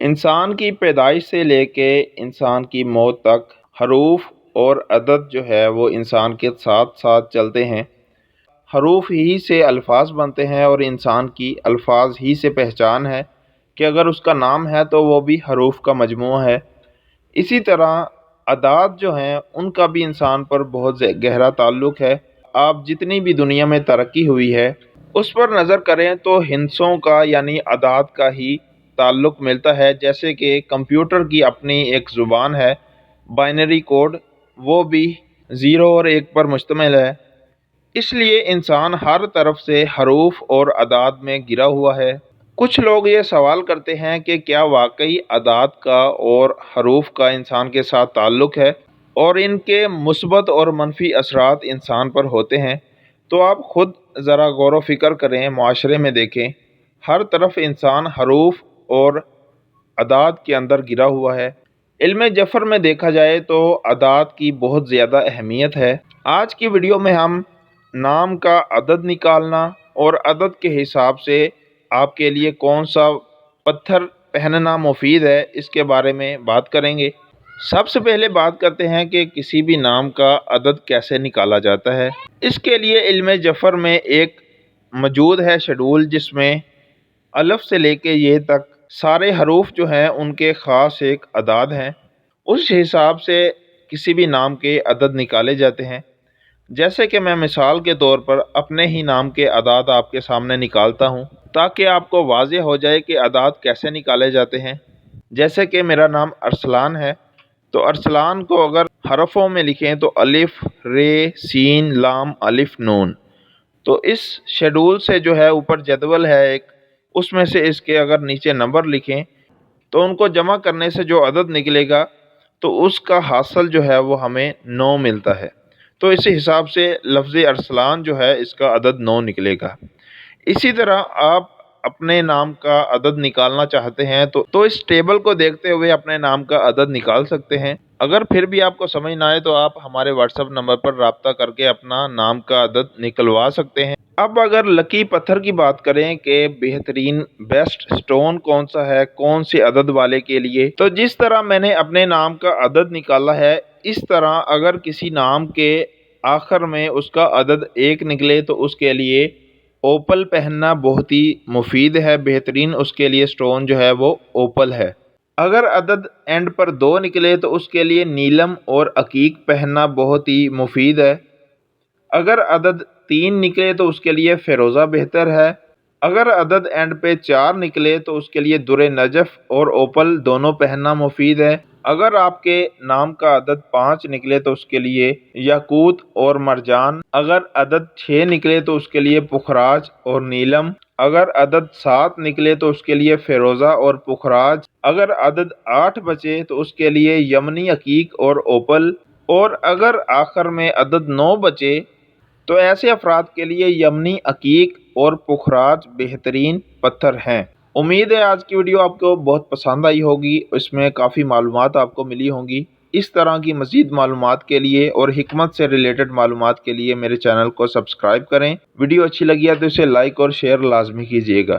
انسان کی پیدائش سے لے کے انسان کی موت تک حروف اور عدد جو ہے وہ انسان کے ساتھ ساتھ چلتے ہیں۔ حروف ہی سے الفاظ بنتے ہیں اور انسان کی الفاظ ہی سے پہچان ہے کہ اگر اس کا نام ہے تو وہ بھی حروف کا مجموعہ ہے۔ اسی طرح اعداد جو ہیں ان کا بھی انسان پر بہت گہرا تعلق ہے۔ آپ جتنی بھی دنیا میں ترقی ہوئی ہے اس پر نظر کریں تو ہندسوں کا یعنی اعداد کا ہی تعلق ملتا ہے، جیسے کہ کمپیوٹر کی اپنی ایک زبان ہے بائنری کوڈ، وہ بھی 0 اور 1 پر مشتمل ہے۔ اس لیے انسان ہر طرف سے حروف اور اعداد میں گھرا ہوا ہے۔ کچھ لوگ یہ سوال کرتے ہیں کہ کیا واقعی اعداد کا اور حروف کا انسان کے ساتھ تعلق ہے اور ان کے مثبت اور منفی اثرات انسان پر ہوتے ہیں؟ تو آپ خود ذرا غور و فکر کریں، معاشرے میں دیکھیں، ہر طرف انسان حروف اور اعداد کے اندر گھرا ہوا ہے۔ علم جفر میں دیکھا جائے تو اعداد کی بہت زیادہ اہمیت ہے۔ آج کی ویڈیو میں ہم نام کا عدد نکالنا اور عدد کے حساب سے آپ کے لیے کون سا پتھر پہننا مفید ہے اس کے بارے میں بات کریں گے۔ سب سے پہلے بات کرتے ہیں کہ کسی بھی نام کا عدد کیسے نکالا جاتا ہے۔ اس کے لیے علم جفر میں ایک موجود ہے شیڈول، جس میں الف سے لے کے یہ تک سارے حروف جو ہیں ان کے خاص ایک اعداد ہیں۔ اس حساب سے کسی بھی نام کے عدد نکالے جاتے ہیں۔ جیسے کہ میں مثال کے طور پر اپنے ہی نام کے اعداد آپ کے سامنے نکالتا ہوں تاکہ آپ کو واضح ہو جائے کہ اعداد کیسے نکالے جاتے ہیں۔ جیسے کہ میرا نام ارسلان ہے، تو ارسلان کو اگر حرفوں میں لکھیں تو الف، رے، سین، لام، الف، نون۔ تو اس شیڈول سے جو ہے اوپر جدول ہے ایک، اس میں سے اس کے اگر نیچے نمبر لکھیں تو ان کو جمع کرنے سے جو عدد نکلے گا تو اس کا حاصل جو ہے وہ ہمیں 9 ملتا ہے۔ تو اس حساب سے لفظ ارسلان جو ہے اس کا عدد 9 نکلے گا۔ اسی طرح آپ اپنے نام کا عدد نکالنا چاہتے ہیں تو اس ٹیبل کو دیکھتے ہوئے اپنے نام کا عدد نکال سکتے ہیں۔ اگر پھر بھی آپ کو سمجھ نہ آئے تو آپ ہمارے واٹس ایپ نمبر پر رابطہ کر کے اپنا نام کا عدد نکلوا سکتے ہیں۔ اب اگر لکی پتھر کی بات کریں کہ بہترین بیسٹ سٹون کون سا ہے کون سے عدد والے کے لیے، تو جس طرح میں نے اپنے نام کا عدد نکالا ہے اس طرح اگر کسی نام کے آخر میں اس کا عدد 1 نکلے تو اس کے لیے اوپل پہننا بہت ہی مفید ہے، بہترین اس کے لیے سٹون جو ہے وہ اوپل ہے۔ اگر عدد اینڈ پر 2 نکلے تو اس کے لیے نیلم اور عقیق پہننا بہت ہی مفید ہے۔ اگر عدد 3 نکلے تو اس کے لیے فیروزہ بہتر ہے۔ اگر عدد اینڈ پہ 4 نکلے تو اس کے لیے در نجف اور اوپل دونوں پہننا مفید ہے۔ اگر آپ کے نام کا عدد 5 نکلے تو اس کے لیے یاقوت اور مرجان۔ اگر عدد 6 نکلے تو اس کے لیے پخراج اور نیلم۔ اگر عدد 7 نکلے تو اس کے لیے فیروزہ اور پخراج۔ اگر عدد 8 بچے تو اس کے لیے یمنی عقیق اور اوپل، اور اگر آخر میں عدد 9 بچے تو ایسے افراد کے لیے یمنی عقیق اور پخراج بہترین پتھر ہیں۔ امید ہے آج کی ویڈیو آپ کو بہت پسند آئی ہوگی، اس میں کافی معلومات آپ کو ملی ہوں گی۔ اس طرح کی مزید معلومات کے لیے اور حکمت سے ریلیٹڈ معلومات کے لیے میرے چینل کو سبسکرائب کریں۔ ویڈیو اچھی لگی ہے تو اسے لائک اور شیئر لازمی کیجیے گا۔